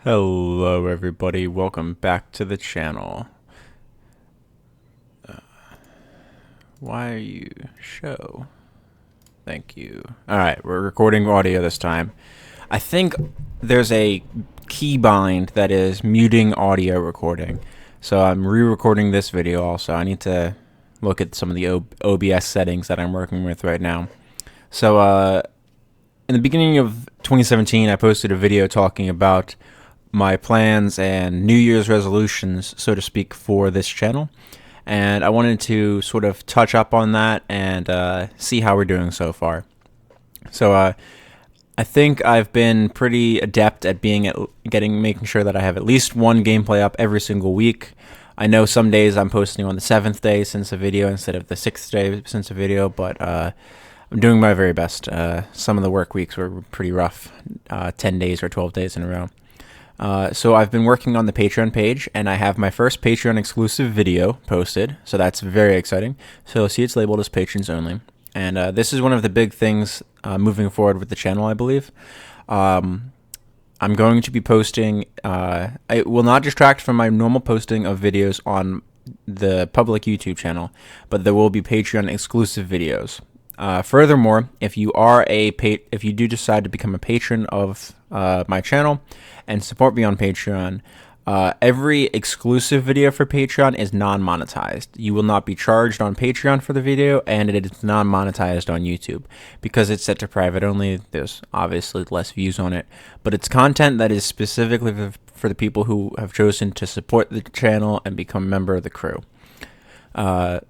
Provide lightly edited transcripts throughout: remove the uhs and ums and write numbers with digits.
Hello everybody, welcome back to the channel. Why are you show? Thank you. Alright, we're recording audio this time. I think there's a keybind that is muting audio recording. So I'm re-recording this video also. I need to look at some of the OBS settings that I'm working with right now. So in the beginning of 2017, I posted a video talking about my plans and New Year's resolutions, so to speak, for this channel. And I wanted to sort of touch up on that and see how we're doing so far. So I think I've been pretty adept at making sure that I have at least one gameplay up every single week. I know some days I'm posting on the 7th day since a video instead of the 6th day since a video, but I'm doing my very best. Some of the work weeks were pretty rough, 10 days or 12 days in a row. So I've been working on the Patreon page, and I have my first Patreon exclusive video posted, so that's very exciting. So you'll see it's labeled as patrons only. And this is one of the big things moving forward with the channel, I believe. I'm going to be posting, it will not distract from my normal posting of videos on the public YouTube channel, but there will be Patreon exclusive videos. Furthermore, if you do decide to become a patron of my channel and support me on Patreon, every exclusive video for Patreon is non-monetized. You will not be charged on Patreon for the video, and it is non-monetized on YouTube. Because it's set to private only, there's obviously less views on it, but it's content that is specifically for the people who have chosen to support the channel and become a member of the crew. Let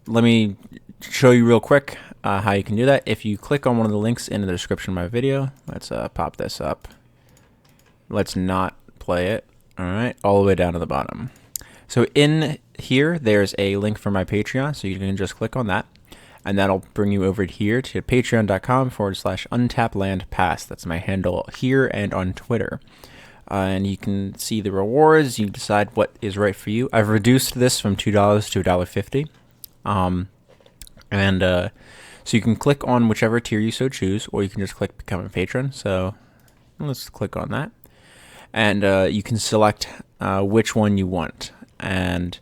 me show you real quick how you can do that. If you click on one of the links in the description of my video, let's pop this up. Let's not play it. All right, all the way down to the bottom. So in here, there's a link for my Patreon, so you can just click on that, and that'll bring you over here to patreon.com/untaplandpass. That's my handle here and on Twitter. And you can see the rewards. You decide what is right for you. I've reduced this from $2 to $1.50. So you can click on whichever tier you so choose, or you can just click become a patron. So let's click on that. And you can select which one you want. And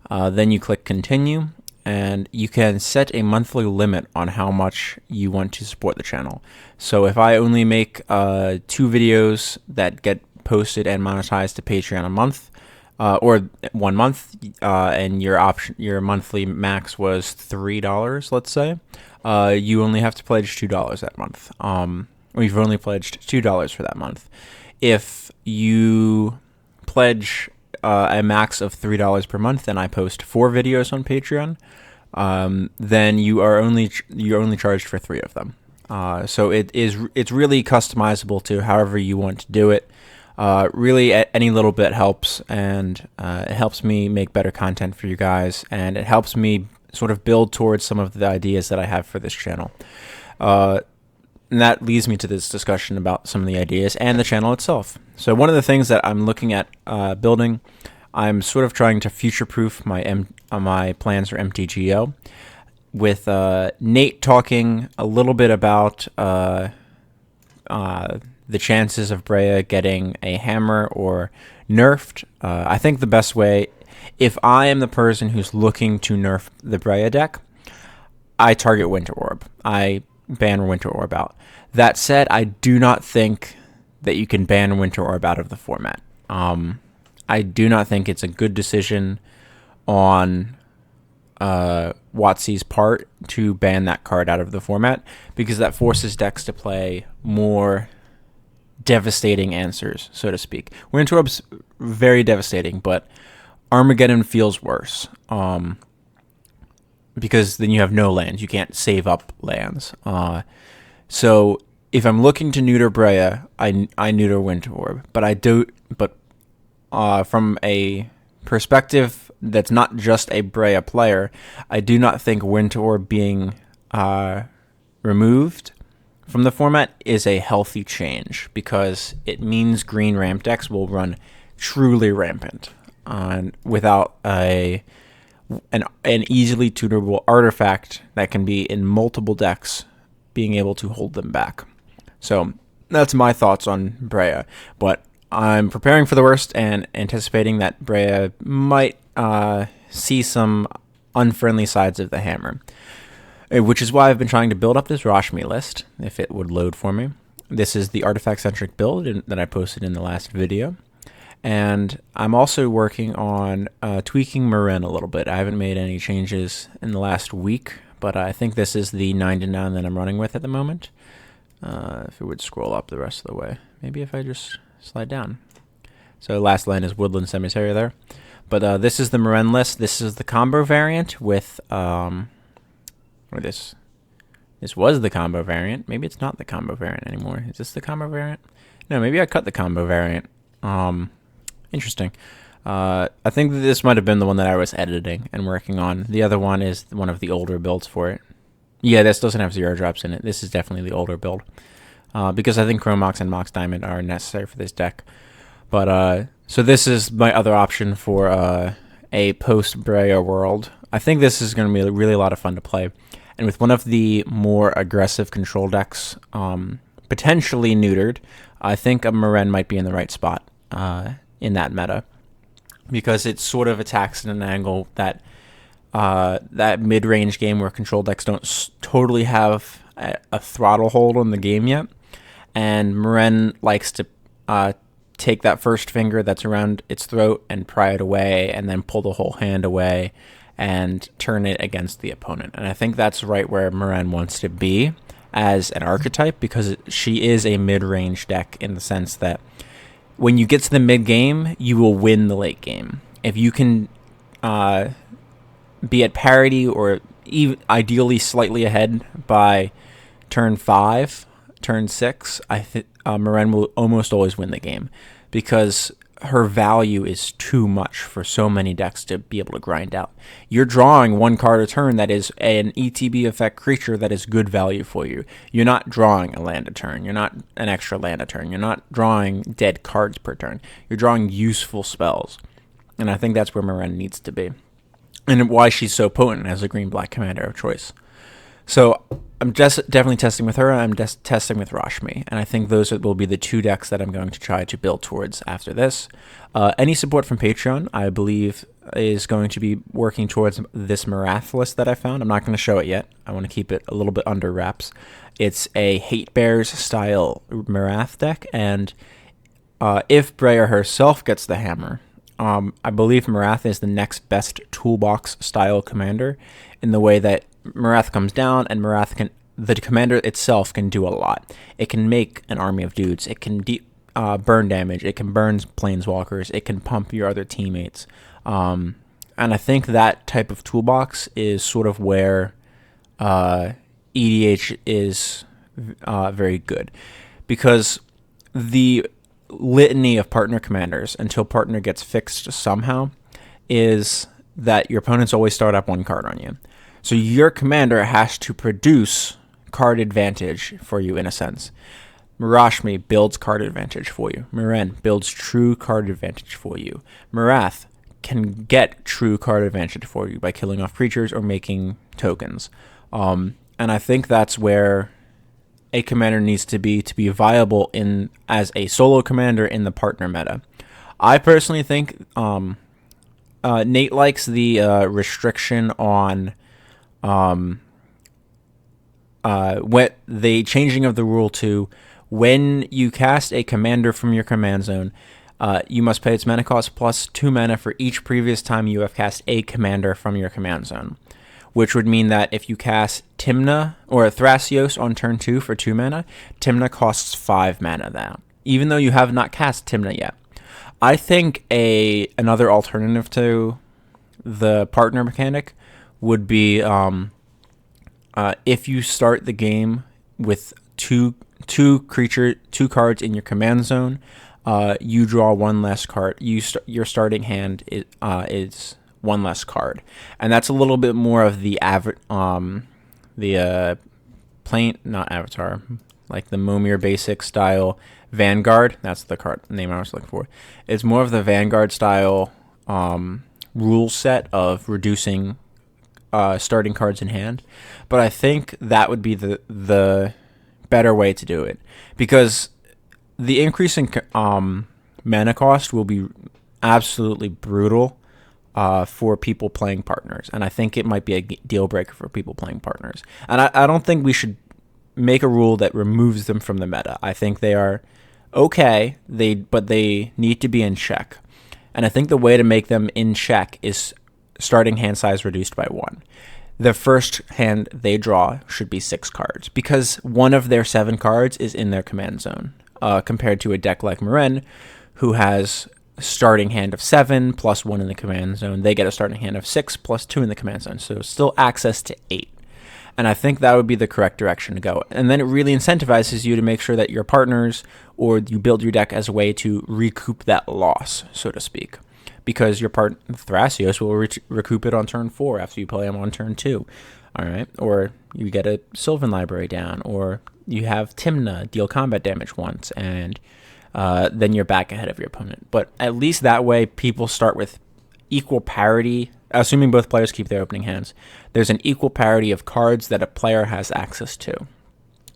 then you click continue. And you can set a monthly limit on how much you want to support the channel. So if I only make 2 videos that get posted and monetized to Patreon a month, or 1 month, and your monthly max was $3, let's say, you only have to pledge $2 that month. Or you've only pledged $2 for that month. If you pledge a max of $3 per month, and I post 4 videos on Patreon, then you're only charged for 3 of them. So it's really customizable to however you want to do it. Really, any little bit helps, and it helps me make better content for you guys, and it helps me sort of build towards some of the ideas that I have for this channel. And that leads me to this discussion about some of the ideas and the channel itself. So one of the things that I'm looking at building, I'm sort of trying to future-proof my plans for MTGO, with Nate talking a little bit about the chances of Breya getting a hammer or nerfed. I think the best way, if I am the person who's looking to nerf the Breya deck, I target Winter Orb. I ban Winter Orb out. That said, I do not think that you can ban Winter Orb out of the format. I do not think it's a good decision on WotC's part to ban that card out of the format, because that forces decks to play more devastating answers, so to speak. Winter Orb's very devastating, but Armageddon feels worse, because then you have no lands. You can't save up lands. So if I'm looking to neuter Breya, I neuter Winter Orb, but I do. But from a perspective that's not just a Breya player, I do not think Winter Orb being removed from the format is a healthy change, because it means green ramp decks will run truly rampant without an easily tunable artifact that can be in multiple decks being able to hold them back. So that's my thoughts on Breya, but I'm preparing for the worst and anticipating that Brea might see some unfriendly sides of the hammer, which is why I've been trying to build up this Rashmi list, if it would load for me. This is the artifact-centric build that I posted in the last video. And I'm also working on tweaking Meren a little bit. I haven't made any changes in the last week, but I think this is the 9-9 that I'm running with at the moment. If it would scroll up the rest of the way. Maybe if I just slide down. So last land is Woodland Cemetery there. But this is the Meren list. This is the combo variant with... This was the combo variant. Maybe it's not the combo variant anymore. Is this the combo variant? No, maybe I cut the combo variant. Interesting. I think that this might have been the one that I was editing and working on. The other one is one of the older builds for it. Yeah, this doesn't have 0 drops in it. This is definitely the older build. Because I think Chrome Mox and Mox Diamond are necessary for this deck. But, so this is my other option for a post-Brea world. I think this is going to be really a lot of fun to play. And with one of the more aggressive control decks potentially neutered, I think a Meren might be in the right spot in that meta. Because it sort of attacks at an angle that that mid-range game where control decks don't totally have a throttle hold on the game yet. And Meren likes to take that first finger that's around its throat and pry it away and then pull the whole hand away and turn it against the opponent. And I think that's right where Meren wants to be as an archetype, because she is a mid-range deck in the sense that when you get to the mid-game, you will win the late game. If you can be at parity or even ideally slightly ahead by turn 5, turn 6, I think Meren will almost always win the game, because her value is too much for so many decks to be able to grind out. You're drawing one card a turn that is an ETB effect creature that is good value for you. You're not drawing a land a turn. You're not an extra land a turn. You're not drawing dead cards per turn. You're drawing useful spells. And I think that's where Meren needs to be. And why she's so potent as a green-black commander of choice. So I'm just definitely testing with her. I'm just testing with Rashmi, and I think those will be the 2 decks that I'm going to try to build towards after this. Any support from Patreon, I believe, is going to be working towards this Marath list that I found. I'm not going to show it yet. I want to keep it a little bit under wraps. It's a Hate Bears style Marath deck, and if Brea herself gets the hammer, I believe Marath is the next best toolbox style commander, in the way that Marath comes down, and the commander itself can do a lot. It can make an army of dudes. It can burn damage. It can burn planeswalkers. It can pump your other teammates. And I think that type of toolbox is sort of where EDH is very good. Because the litany of partner commanders, until partner gets fixed somehow, is that your opponents always start up 1 card on you. So your commander has to produce card advantage for you, in a sense. Rashmi builds card advantage for you. Meren builds true card advantage for you. Marath can get true card advantage for you by killing off creatures or making tokens. And I think that's where a commander needs to be viable as a solo commander in the partner meta. I personally think Nate likes the restriction on what the changing of the rule to when you cast a commander from your command zone, you must pay its mana cost plus 2 mana for each previous time you have cast a commander from your command zone. Which would mean that if you cast Tymna or Thrasios on turn 2 for 2 mana, Tymna costs 5 mana now, even though you have not cast Tymna yet. I think another alternative to the partner mechanic would be if you start the game with two cards in your command zone, you draw 1 less card. Your starting hand is 1 less card, and that's a little bit more of the not Avatar, like the Momir basic style Vanguard. That's the card name I was looking for. It's more of the Vanguard style rule set of reducing starting cards in hand, but I think that would be the better way to do it, because the increase in mana cost will be absolutely brutal for people playing partners. And I think it might be a deal breaker for people playing partners. And I don't think we should make a rule that removes them from the meta. I think they are okay, but they need to be in check. And I think the way to make them in check is starting hand size reduced by 1. The first hand they draw should be 6 cards, because one of their 7 cards is in their command zone, compared to a deck like Maren, who has starting hand of 7 plus 1 in the command zone. They get a starting hand of 6 plus 2 in the command zone, so still access to 8. And I think that would be the correct direction to go. And then it really incentivizes you to make sure that your partners, or you build your deck as a way to recoup that loss, so to speak. Because your Thrasios will recoup it on turn 4 after you play him on turn 2. All right? Or you get a Sylvan Library down, or you have Timna deal combat damage once, and then you're back ahead of your opponent. But at least that way, people start with equal parity, assuming both players keep their opening hands. There's an equal parity of cards that a player has access to.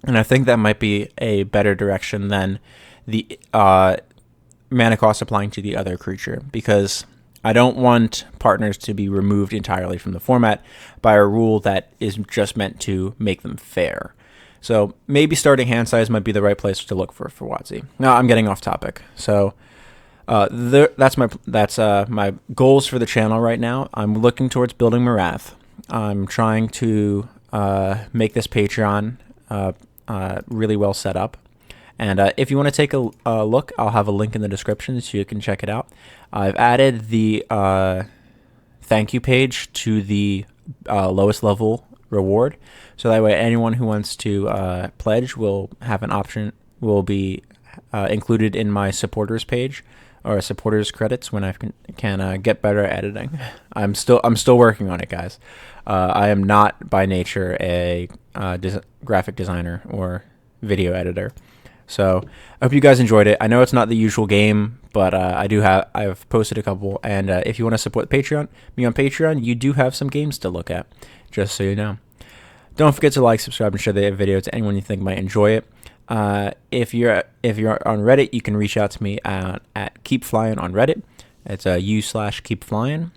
And I think that might be a better direction than the mana cost applying to the other creature, because I don't want partners to be removed entirely from the format by a rule that is just meant to make them fair. So maybe starting hand size might be the right place to look for WotC. Now I'm getting off topic. So that's my goals for the channel right now. I'm looking towards building Marath. I'm trying to make this Patreon really well set up. And if you want to take a look, I'll have a link in the description so you can check it out. I've added the thank you page to the lowest level reward, so that way anyone who wants to pledge will have an option, will be included in my supporters page, or supporters credits, when I can get better at editing. I'm still working on it, guys. I am not by nature a graphic designer or video editor. So I hope you guys enjoyed it. I know it's not the usual game, but I've posted a couple, and if you want to support me on Patreon, you do have some games to look at, just so you know. Don't forget to like, subscribe, and share the video to anyone you think might enjoy it. If you're on Reddit, you can reach out to me at Keepflyin on Reddit. It's u/Keepflyin.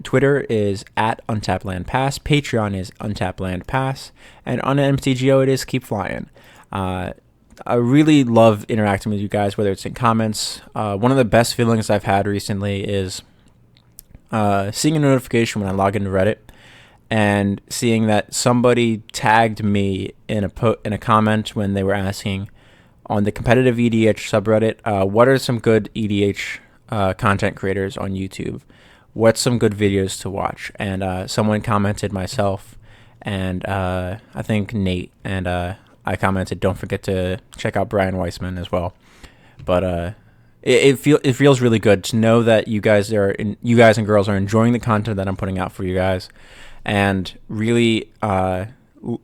Twitter is at UntappedLandPass. Patreon is UntappedLandPass. And on MTGO, it is Keepflyin. I really love interacting with you guys, whether it's in comments. One of the best feelings I've had recently is seeing a notification when I log into Reddit and seeing that somebody tagged me in a comment when they were asking on the competitive EDH subreddit, what are some good EDH content creators on YouTube? What's some good videos to watch? And someone commented, myself, and I think Nate, and I commented, don't forget to check out Brian Weissman as well. But it feels really good to know that you guys and girls are enjoying the content that I'm putting out for you guys, and really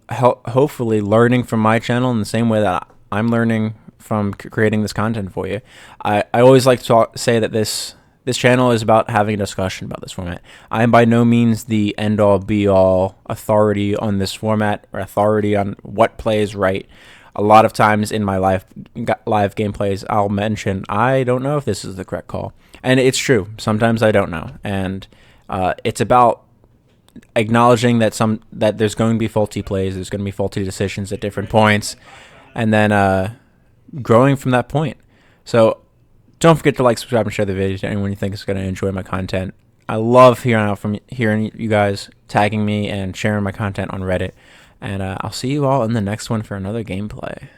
hopefully learning from my channel in the same way that I'm learning from creating this content for you. I always like to say that this channel is about having a discussion about this format. I am by no means the end-all, be-all authority on this format, or authority on what plays right. A lot of times in my live gameplays, I'll mention, I don't know if this is the correct call. And it's true. Sometimes I don't know. And it's about acknowledging that there's going to be faulty plays, there's going to be faulty decisions at different points, and then growing from that point. So don't forget to like, subscribe, and share the video to anyone you think is going to enjoy my content. I love hearing you guys tagging me and sharing my content on Reddit. And I'll see you all in the next one for another gameplay.